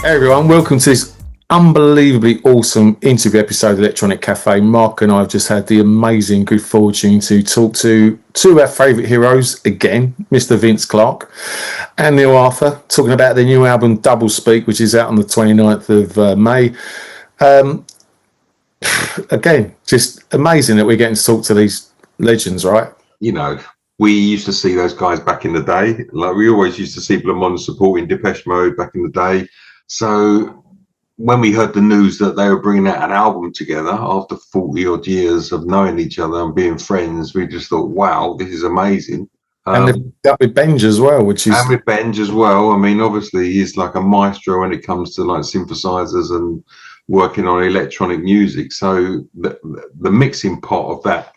Hey everyone, welcome to this unbelievably awesome interview episode of Electronic Cafe. Mark and I have just had the amazing good fortune to talk to two of our favourite heroes again, Mr. Vince Clarke and Neil Arthur, talking about their new album Doublespeak, which is out on the 29th of May. Again, just amazing that we're getting to talk to these legends, right? You know, we used to see those guys back in the day. Like we always used to see Blancmange supporting Depeche Mode back in the day. So when we heard the news that they were bringing out an album together after 40 odd years of knowing each other and being friends, we just thought, wow, this is amazing. And that with Benge as well, which is... And with Benge as well. I mean, obviously he's like a maestro when it comes to like synthesizers and working on electronic music. So the mixing part of that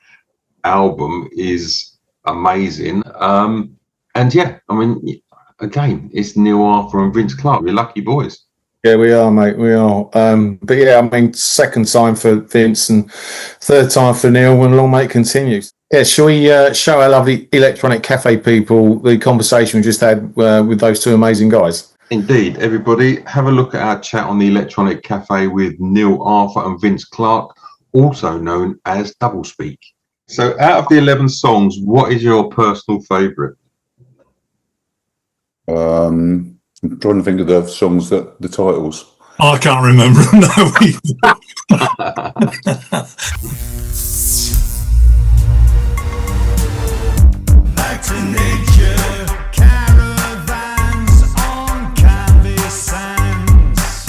album is amazing. And yeah, I mean, again, it's Neil Arthur and Vince Clarke. We're lucky boys. Yeah, we are, mate. We are. But yeah, I mean, second time for Vince and third time for Neil, and long may it continue. Yeah, shall we show our lovely Electronic Cafe people the conversation we just had with those two amazing guys? Indeed. Everybody, have a look at our chat on the Electronic Cafe with Neil Arthur and Vince Clarke, also known as Doublespeak. So out of the 11 songs, what is your personal favourite? I'm trying to think of the songs, that the titles. I can't remember them now. Back to nature, caravans on canvas sands.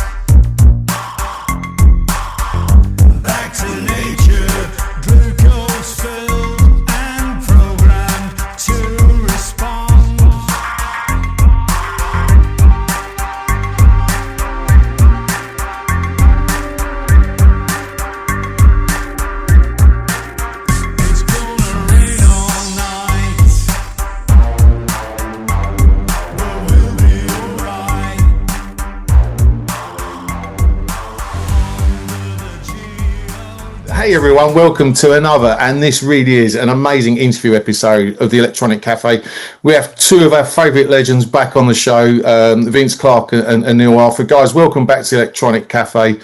Back to nature, glucose filled and programmed to respond. Hey everyone, welcome to another, and this really is an amazing interview episode of the Electronic Cafe. We have two of our favourite legends back on the show, Vince Clarke and Neil Arthur. Guys, welcome back to the Electronic Cafe.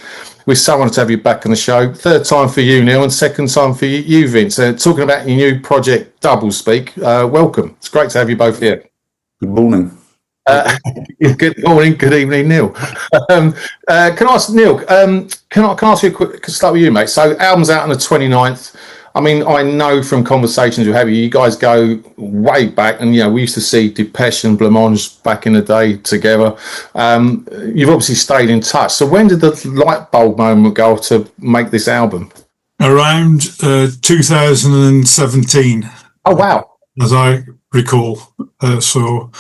We're so honoured to have you back on the show. Third time for you, Neil, and second time for you, Vince. Talking about your new project, Doublespeak. Welcome. It's great to have you both here. Good morning. Good morning, good evening, Neil. Can I ask Neil? Can I ask you a quick? Start with you, mate. So, album's out on the 29th. I mean, I know from conversations we have, you guys go way back, and you know we used to see Depeche and Blancmange back in the day together. You've obviously stayed in touch. So, when did the light bulb moment go to make this album? Around 2017. Oh wow! As I recall, so.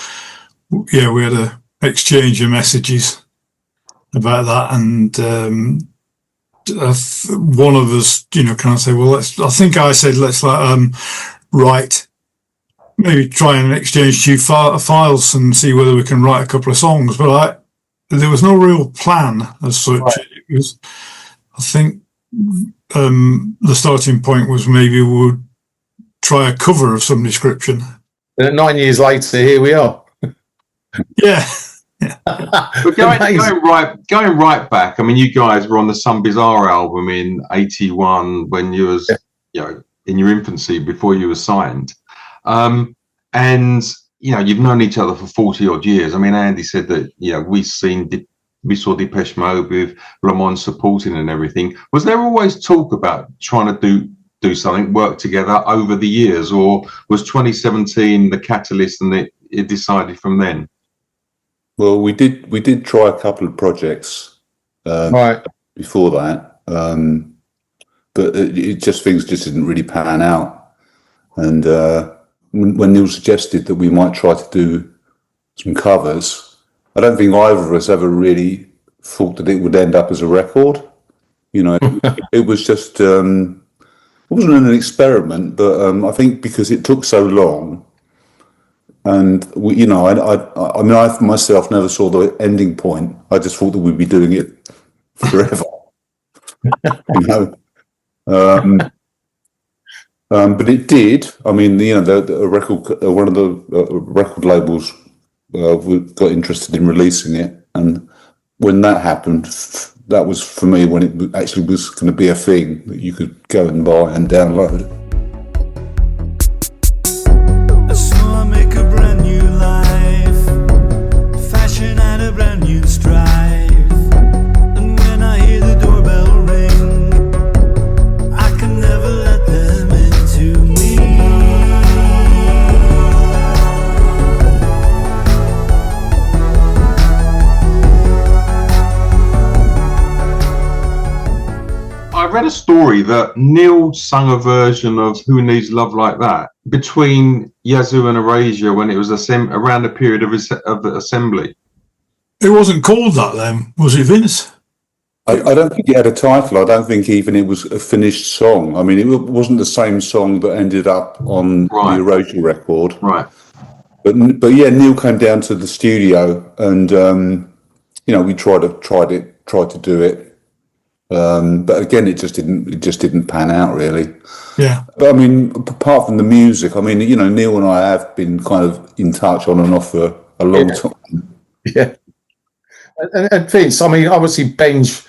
Yeah, we had a exchange of messages about that, and one of us, you know, kind of say, well, I think I said, let's write, maybe try and exchange two files and see whether we can write a couple of songs. But there was no real plan as such. Right. It was, I think, the starting point was maybe we would try a cover of some description. And 9 years later, here we are. Yeah. But going right back, I mean, you guys were on the Some Bizarre album in '81 when you was, you know, in your infancy before you were signed, and you know you've known each other for 40 odd years. I mean, Andy said that we saw Depeche Mode with Blancmange supporting and everything. Was there always talk about trying to do something, work together over the years, or was 2017 the catalyst and it decided from then? Well, we did try a couple of projects right before that, but things just didn't really pan out. And when Neil suggested that we might try to do some covers, I don't think either of us ever really thought that it would end up as a record. You know, it was just it wasn't an experiment, but I think because it took so long. And we, I mean, I myself never saw the ending point. I just thought that we'd be doing it forever, But it did. I mean, the record, one of the record labels got interested in releasing it, and when that happened, that was for me when it actually was going to be a thing that you could go and buy and download. So I make a brand new life, fashion and a brand new strife. And when I hear the doorbell ring, I can never let them into me. I read a story that Neil sung a version of Who Needs Love Like That between Yazoo and Erasure when it was around the period of the assembly. It wasn't called that then, was it, Vince? I don't think it had a title. I don't think even it was a finished song. I mean, it wasn't the same song that ended up on the Erasure record. Right. But yeah, Neil came down to the studio and, we tried to do it. But again, it just didn't pan out really. Yeah. But I mean, apart from the music, I mean, Neil and I have been kind of in touch on and off for a long time. Yeah. And Vince, I mean, obviously Benge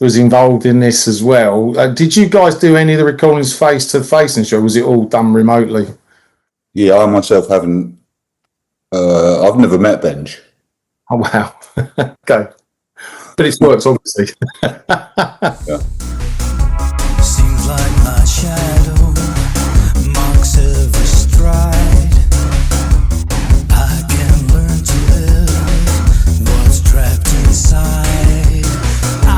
was involved in this as well. Did you guys do any of the recordings face to face and show? Was it all done remotely? Yeah, I myself haven't. I've never met Benge. Oh wow. Okay. But it works, obviously. Yeah. Seems like my shadow marks every stride. I can learn to live what's trapped inside. I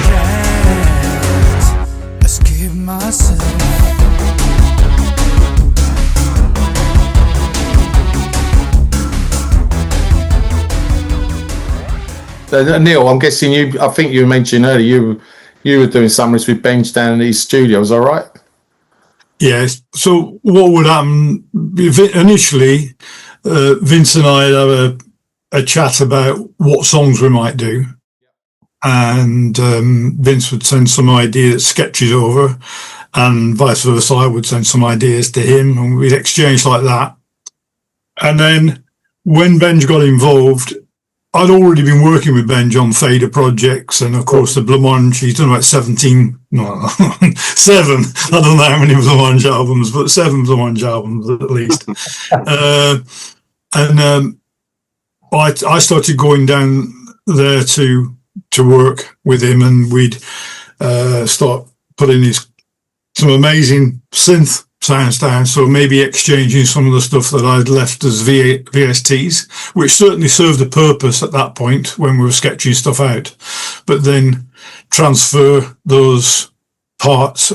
can't escape myself. Neil, I'm guessing I think you mentioned earlier you were doing summaries with Benge down in his studio, is that right? Yes. So what would happen initially? Vince and I had a chat about what songs we might do, and Vince would send some ideas, sketches over, and vice versa. I would send some ideas to him, and we'd exchange like that. And then when Benge got involved, I'd already been working with Benge on fader projects, and of course the Blancmange. He's done about 7. I don't know how many Blancmange albums, but 7 Blancmange albums at least. I started going down there to work with him, and we'd start putting some amazing synth sounds down, so maybe exchanging some of the stuff that I'd left as VSTs, which certainly served a purpose at that point when we were sketching stuff out, but then transfer those parts,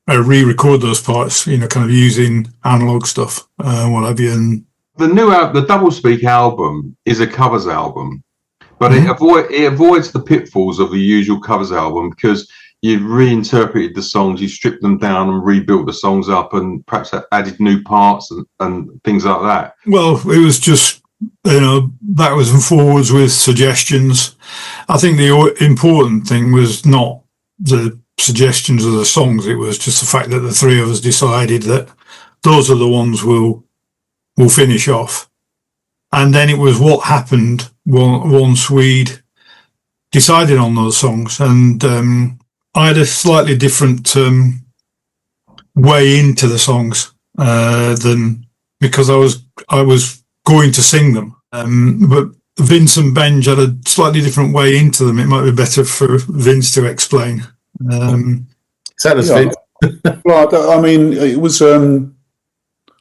re-record those parts, kind of using analog stuff, what have you. And the Doublespeak album is a covers album, but it avoids the pitfalls of the usual covers album because you've reinterpreted the songs, you stripped them down and rebuilt the songs up and perhaps added new parts and things like that. Well, it was just, backwards and forwards with suggestions. I think the important thing was not the suggestions of the songs. It was just the fact that the three of us decided that those are the ones we'll finish off. And then it was what happened once we'd decided on those songs. And, I had a slightly different way into the songs than because I was going to sing them. But Vince and Benge had a slightly different way into them. It might be better for Vince to explain. Vince. Well, I mean, it was. A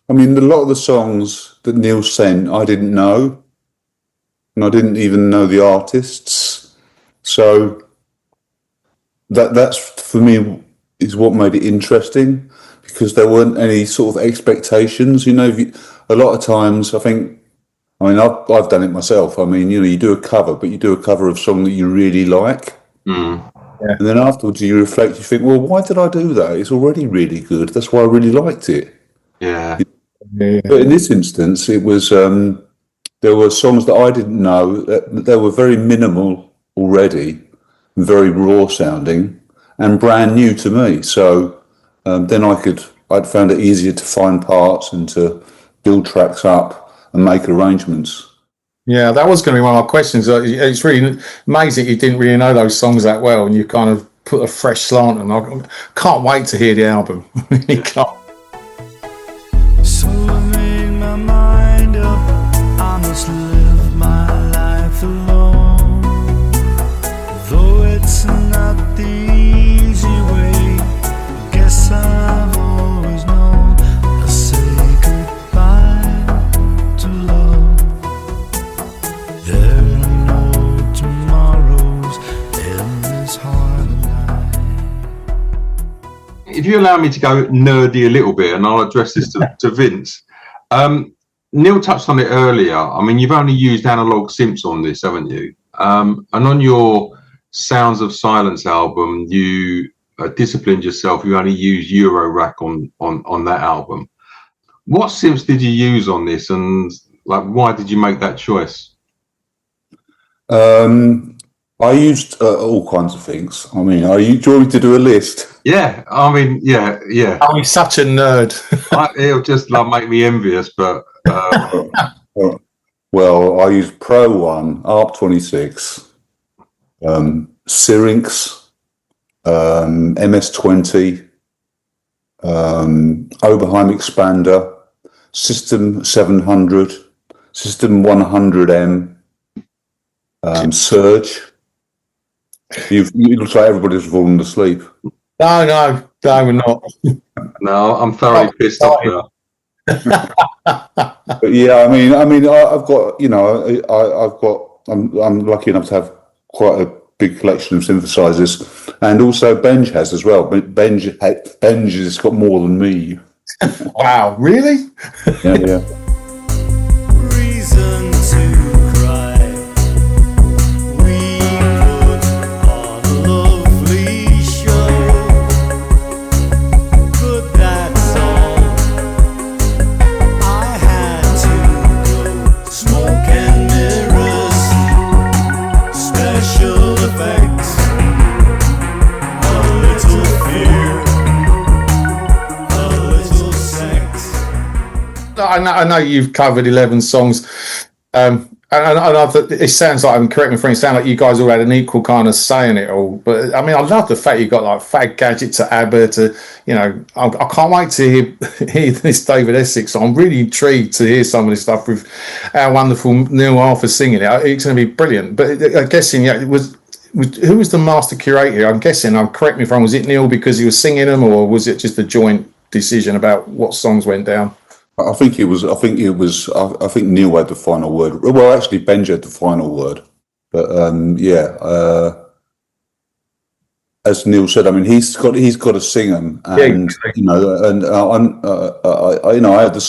lot of the songs that Neil sent, I didn't know, and I didn't even know the artists, so. That's for me is what made it interesting because there weren't any sort of expectations. A lot of times I've done it myself. I mean, you do a cover, but you do a cover of a song that you really like. Yeah. And then afterwards you reflect, you think, well, why did I do that? It's already really good. That's why I really liked it. Yeah. But in this instance, it was, there were songs that I didn't know that they were very minimal already. Very raw sounding and brand new to me. So then I'd found it easier to find parts and to build tracks up and make arrangements. Yeah, that was going to be one of my questions. It's really amazing you didn't really know those songs that well, and you kind of put a fresh slant on them. I can't wait to hear the album. Really can't. So I made my mind up, I must live my life alone. Though it's not the easy way, guess I've always known. I say goodbye to love. There are no tomorrows in this hard life. If you allow me to go nerdy a little bit, and I'll address this to Vince. Neil touched on it earlier. I mean, you've only used analog synths on this, haven't you? And on your Sounds of Silence album, you disciplined yourself. You only used Eurorack on that album. What synths did you use on this, and like, why did you make that choice? I used all kinds of things. I mean, do you want me to do a list? Yeah, I mean, yeah. Oh, he's such a nerd. It'll just make me envious, but well, I used Pro 1, ARP 26, Syrinx, MS-20, Oberheim Expander, System 700, System 100M, Surge. It looks like everybody's fallen asleep. No, we're not. No, I'm thoroughly pissed off now. But yeah, I mean, I've got, I'm lucky enough to have quite a big collection of synthesizers, and also Benge has as well. But Benge has got more than me. Wow, really? Yeah. Reason to cry. We put on a lovely show, but that's all. I had to go. Smoke and mirrors, special effects, a little fear, a little sex. I know you've covered 11 songs, and it sounds like, correct me if I'm wrong, it sounds like you guys all had an equal kind of say in it all. But I mean, I love the fact you got like Fag Gadget to ABBA to, I can't wait to hear this David Essex. I'm really intrigued to hear some of this stuff with our wonderful Neil Arthur singing it. It's going to be brilliant. But I'm guessing, who was the master curator? I'm guessing, correct me if I'm wrong, was it Neil because he was singing them, or was it just a joint decision about what songs went down? I think Neil had the final word. Well, actually, Benge had the final word. But as Neil said, I mean, he's got to sing them, and I have the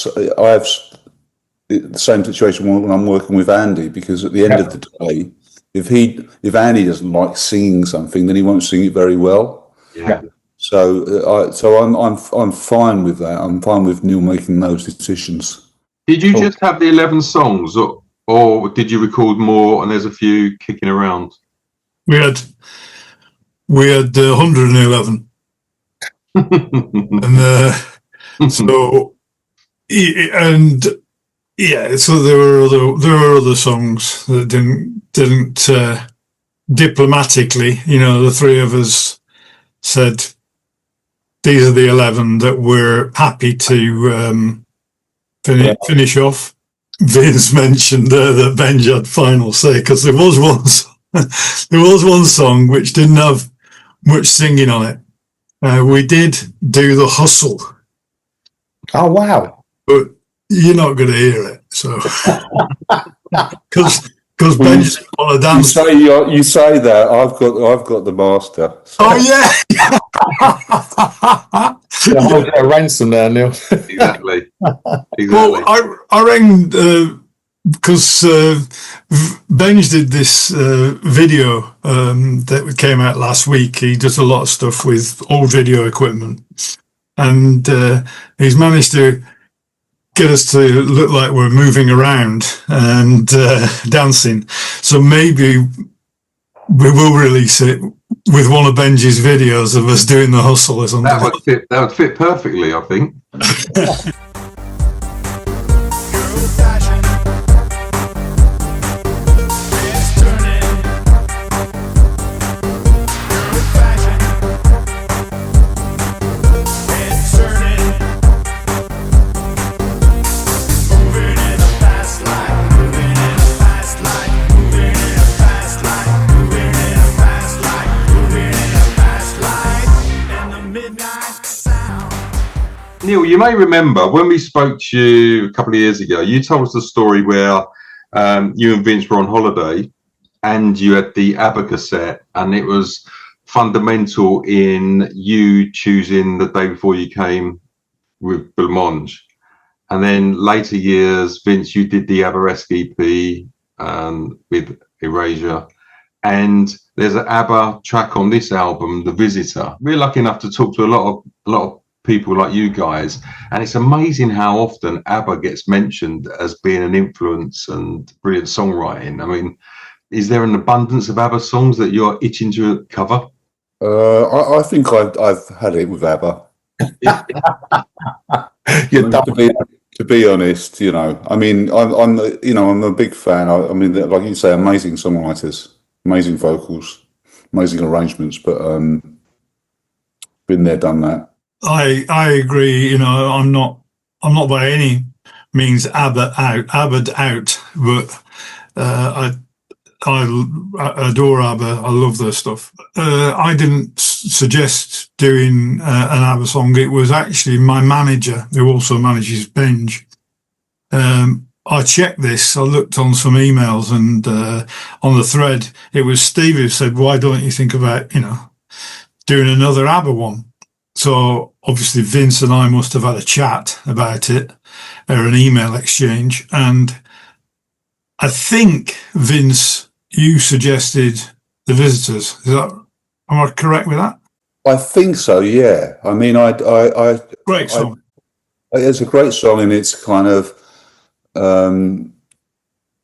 same situation when I'm working with Andy, because at the end of the day, if Andy doesn't like singing something, then he won't sing it very well. Yeah. So I'm fine with that. I'm fine with Neil making those decisions. Did you just have the 11 songs, or did you record more? And there's a few kicking around. We had 111, and so there were other songs that didn't diplomatically. The three of us said, these are the 11 that we're happy to finish off. Vince mentioned that Benge had final say, because there was one song which didn't have much singing on it. We did do The Hustle. Oh, wow. But you're not going to hear it, so because Ben's on a dance. You say that I've got the master. So. Oh yeah. Hold a ransom there, Neil. Exactly. Well, I rang because Benge did this video that came out last week. He does a lot of stuff with old video equipment, and he's managed to get us to look like we're moving around and dancing. So maybe we will release it with one of Benji's videos of us doing The Hustle or something. That would fit perfectly, I think. Neil, you may remember when we spoke to you a couple of years ago, you told us the story where you and Vince were on holiday and you had the ABBA cassette, and it was fundamental in you choosing the day before you came with Blancmange. And then later years, Vince, you did the ABBA-esque EP with Erasure. And there's an ABBA track on this album, The Visitor. We're lucky enough to talk to a lot of people like you guys, and it's amazing how often ABBA gets mentioned as being an influence and brilliant songwriting. I mean, is there an abundance of ABBA songs that you're itching to cover? I think I've had it with ABBA. To be honest, you know, I mean, I'm a big fan. I mean, like you say, amazing songwriters, amazing vocals, amazing arrangements, but been there, done that. I agree. You know, I'm not by any means ABBA out, but I adore ABBA. I love their stuff. I didn't suggest doing an ABBA song. It was actually my manager, who also manages Benge. I checked this. I looked on some emails, and on the thread, it was Steve who said, "Why don't you think about, doing another ABBA one?" So obviously Vince and I must have had a chat about it, or an email exchange, and I think, Vince, you suggested The Visitors. Am I correct with that? I think so, yeah. I mean, Great song. It's a great song, and it's kind of,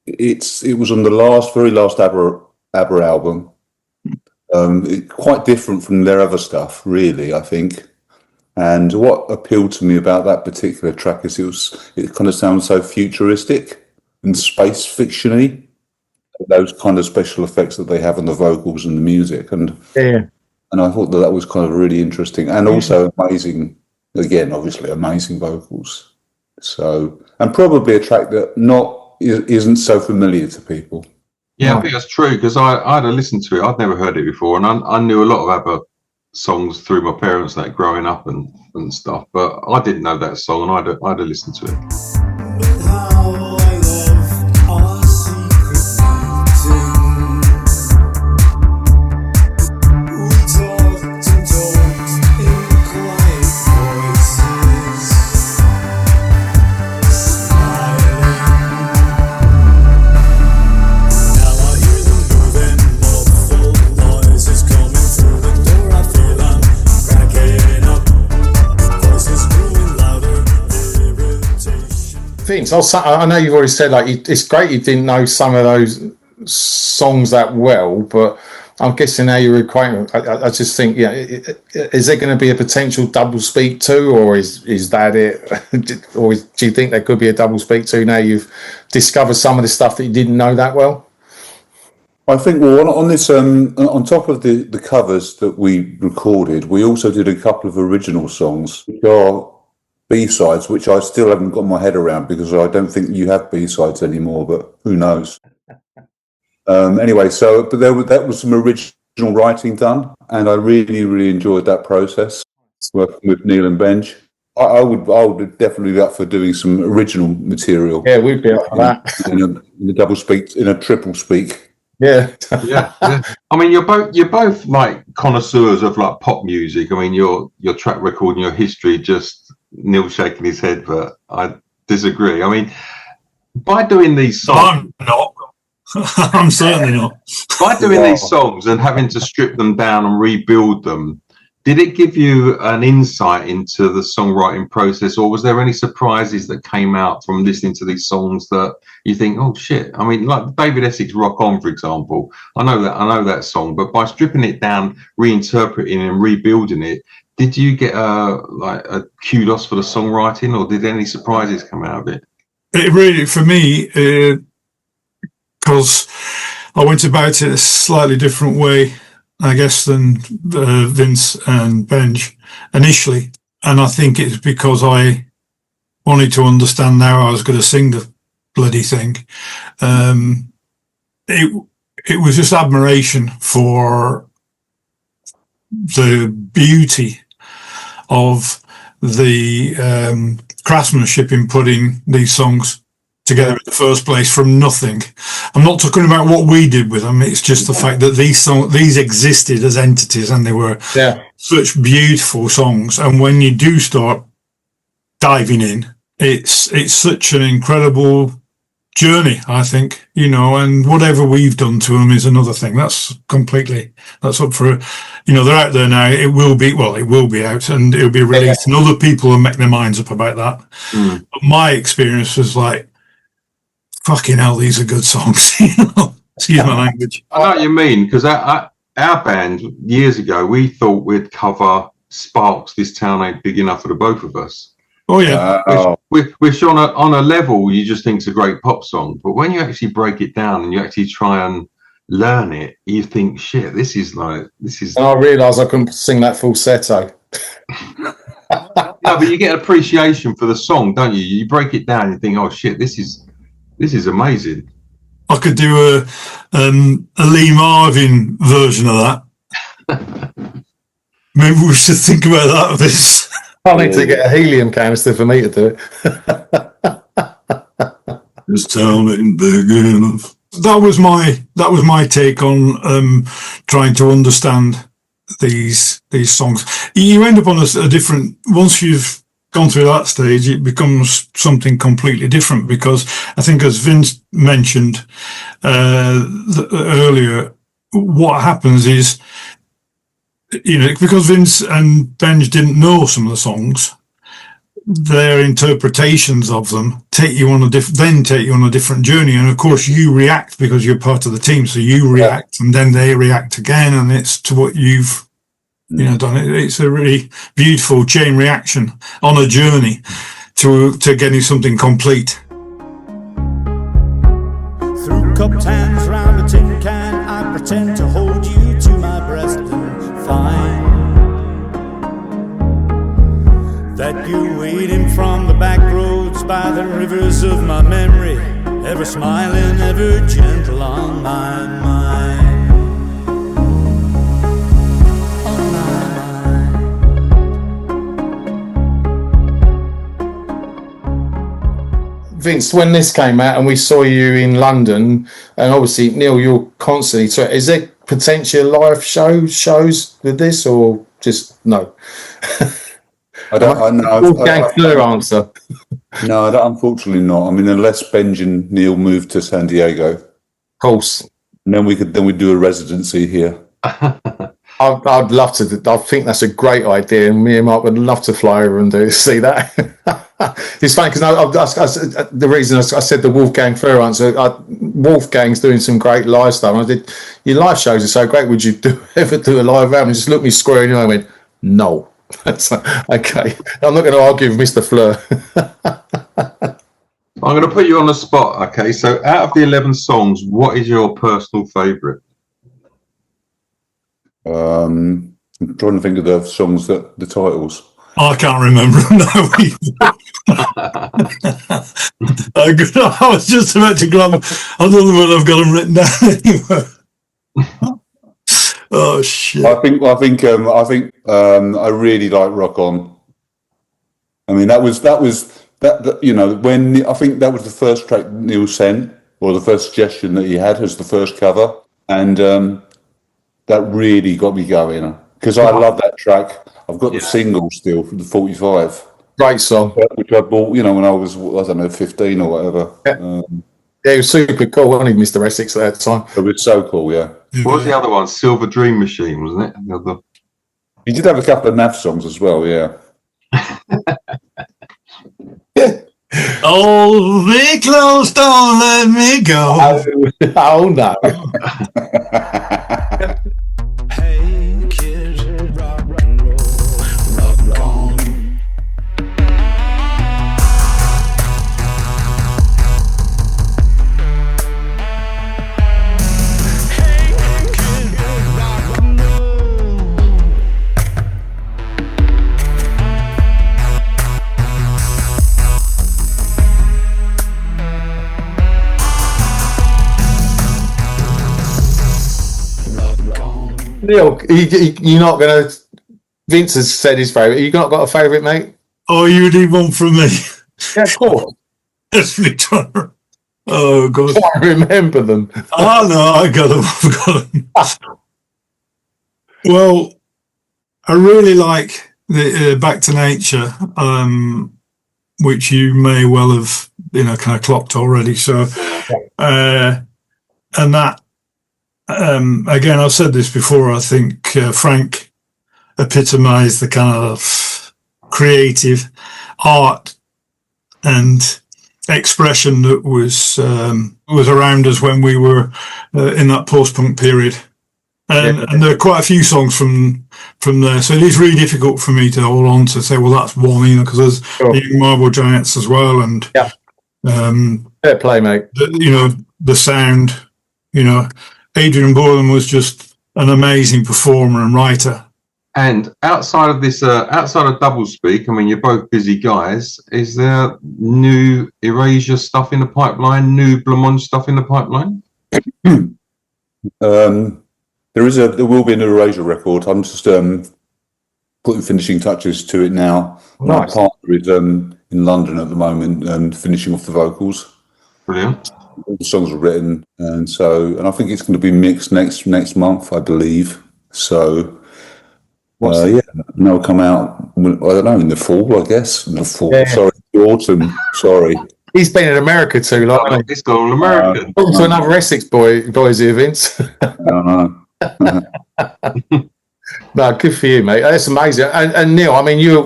it was on the very last ABBA album. Quite different from their other stuff, really, I think. And what appealed to me about that particular track is it kind of sounds so futuristic and space fiction-y. Those kind of special effects that they have on the vocals and the music, and I thought that was kind of really interesting, and also amazing. Again, obviously, amazing vocals. So, and probably a track that isn't so familiar to people. Yeah, I think that's true, because I had to listen to it. I'd never heard it before, and I knew a lot of ABBA songs through my parents, like growing up and stuff. But I didn't know that song, and I had to listen to it. Vince, I know you've already said, like, it's great you didn't know some of those songs that well, but I'm guessing now you're acquainted. I just think, is there going to be a potential Doublespeak 2, or is that it? Or do you think there could be a Doublespeak 2 now you've discovered some of the stuff that you didn't know that well? I think, well, on this, on top of the covers that we recorded, we also did a couple of original songs, which are B-sides, which I still haven't got my head around, because I don't think you have B-sides anymore, but who knows. Anyway, but that was some original writing done, and I really, really enjoyed that process, working with Neil and Benge. I would definitely be up for doing some original material. Yeah, we'd be up for that. In a double-speak, in a triple-speak. Yeah. yeah. I mean, you're both like connoisseurs of like pop music. I mean, your track record and your history, just Neil shaking his head, but I disagree. I mean, by doing these songs, I'm not. I'm certainly not. By doing these songs and having to strip them down and rebuild them, did it give you an insight into the songwriting process, or was there any surprises that came out from listening to these songs that you think, oh shit? I mean, like David Essex "Rock On," for example. I know that song, but by stripping it down, reinterpreting and rebuilding it, did you get a kudos for the songwriting, or did any surprises come out of it? It really, for me, because I went about it a slightly different way, I guess, than Vince and Benge initially. And I think it's because I wanted to understand how I was going to sing the bloody thing. It was just admiration for the beauty of the craftsmanship in putting these songs together in the first place from nothing. I'm not talking about what we did with them. It's just the fact that these existed as entities, and they were such beautiful songs. And when you do start diving in, it's such an incredible journey, I think, and whatever we've done to them is another thing. That's up for, they're out there now. It will be out, and it'll be released, and other people will make their minds up about that. But my experience was like, fucking hell, these are good songs. Excuse my language. I know what you mean, because our band years ago, we thought we'd cover Sparks, This Town Ain't Big Enough for the Both of Us. Oh yeah, which on a level you just think it's a great pop song, but when you actually break it down and you actually try and learn it, you think, shit, this is. And I realised I couldn't sing that falsetto. No, but you get appreciation for the song, don't you? You break it down, and you think, oh shit, this is amazing. I could do a Lee Marvin version of that. Maybe we should think about that a bit. I need to get a helium canister for me to do it. This town ain't big enough. That was my take on trying to understand these songs. You end up on a different. Once you've gone through that stage, it becomes something completely different, because I think, as Vince mentioned earlier, what happens is, because Vince and Benge didn't know some of the songs, their interpretations of them take you on a different journey. And of course, you react because you're part of the team, so you react, and then they react again, and it's to what you've done. It's a really beautiful chain reaction on a journey to getting something complete. Through cupped hands round a tin can, I pretend to hold you to my breast and find that you're waiting from the back roads by the rivers of my memory, ever smiling, ever gentle on my mind. On my mind. Vince, when this came out and we saw you in London, and obviously, Neil, you're constantly, so is there potential live shows with this, or just no? I know. Clear answer. No, unfortunately not. I mean, unless Benge and Neil moved to San Diego, of course, and then we'd do a residency here. I'd love to. I think that's a great idea, and me and Mark would love to fly over and see that. It's funny because the reason I said the Wolfgang Fleur answer, Wolfgang's doing some great live stuff. And I did, your live shows are so great. Would you ever do a live album? And just looked me square in the eye and went, no. So, okay, I'm not going to argue with Mr. Fleur. I'm going to put you on the spot. Okay, so out of the 11 songs, what is your personal favourite? I'm trying to think of the songs, the titles. I can't remember. I was just about to grab. I don't know whether I've got them written down anywhere. Oh shit! I think I really like Rock On. I mean, that was when I think that was the first track Neil sent, or the first suggestion that he had as the first cover, and that really got me going, because I love that track. I've got the single still from the 45. Great song, which I bought, when I was 15 or whatever. Yeah. Yeah, he was super cool, wasn't he, Mr. Essex, at that time? It was so cool, yeah. What was the other one? Silver Dream Machine, wasn't it? He did have a couple of NAF songs as well, yeah. Oh, be close, don't let me go. Oh no. Hey kid, rock and roll, rock on. Neil, you're not going to. Vince has said his favourite. You not got a favourite, mate? Oh, you need one from me. Yeah, of course. That's me trying to... Oh, God. I remember them. Oh, no, I got them. I've got them. Well, I really like the Back to Nature, which you may well have, kind of clocked already. So, and that, again, I've said this before, I think Frank epitomized the kind of creative art and expression that was around us when we were in that post-punk period. And there are quite a few songs from there, so it is really difficult for me to hold on to say, well, that's one, because there's the Young Marble Giants as well, and fair play, mate. The sound, Adrian Boylan was just an amazing performer and writer. And outside of this, outside of Doublespeak, I mean, you're both busy guys. Is there new Erasure stuff in the pipeline? New Blancmange stuff in the pipeline? There will be an Erasure record. I'm just putting finishing touches to it now. Nice. My partner is in London at the moment and finishing off the vocals. Brilliant. All the songs are written, and I think it's going to be mixed next month, I believe. So. They'll come out, I don't know, in the fall, I guess. In the fall, sorry, the autumn, sorry. He's been in America too long. It's got all American. Talking to another Essex boys here, Vince. I know. No, good for you, mate. That's amazing. And Neil, I mean, your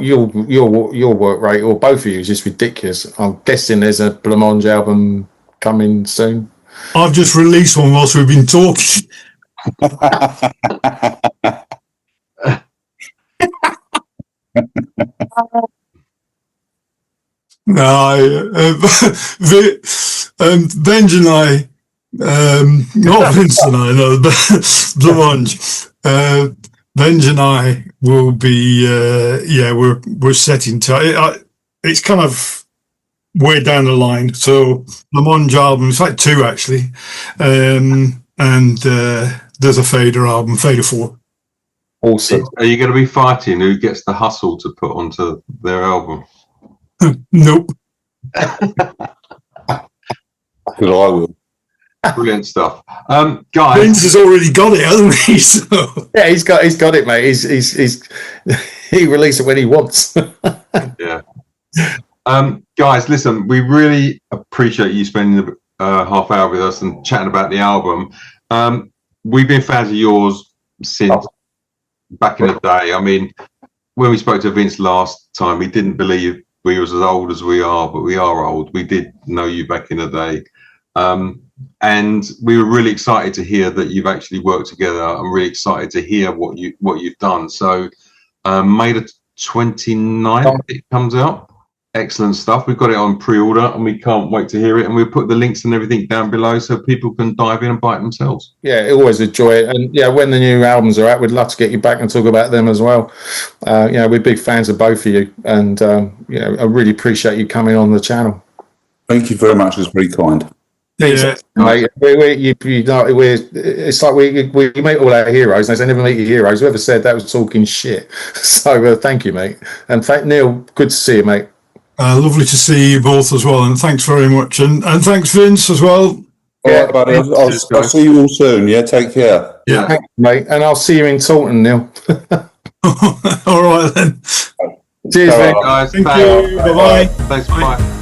work rate, or both of you, is just ridiculous. I'm guessing there's a Blancmange album coming soon. I've just released one whilst we've been talking. No, Benge and I, not Vince and I, no, Blancmange. Benge and I will be, we're setting time. It's kind of way down the line. So Blancmange album, it's like 2 actually, and there's a Fader album, Fader 4. Awesome. Are you going to be fighting who gets the hustle to put onto their album? Nope. But I will. Brilliant stuff, guys. Vince has already got it, hasn't he? So. Yeah, he's got it, mate. He's he releases it when he wants. Yeah. Guys, listen, we really appreciate you spending a half hour with us and chatting about the album. We've been fans of yours since back in the day. I mean, when we spoke to Vince last time, we didn't believe we was as old as we are, but we are old. We did know you back in the day. And we were really excited to hear that you've actually worked together. I'm really excited to hear what you've done. So May the 29th it comes out. Excellent stuff. We've got it on pre-order and we can't wait to hear it. And we'll put the links and everything down below so people can dive in and buy it themselves. Yeah, always enjoy it. And yeah, when the new albums are out, we'd love to get you back and talk about them as well. We're big fans of both of you. And, I really appreciate you coming on the channel. Thank you very much. It's very kind. Yeah, mate. It's like we meet all our heroes, and they say never meet your heroes. Whoever said that was talking shit. So thank you, mate, and Neil. Good to see you, mate. Lovely to see you both as well, and thanks very much, and thanks Vince as well. Yeah, right, buddy. I'll see you all soon. Yeah, take care. Yeah, thanks, mate, and I'll see you in Taunton, Neil. All right then. Cheers, guys. Thank you. Bye bye. Thanks. Bye.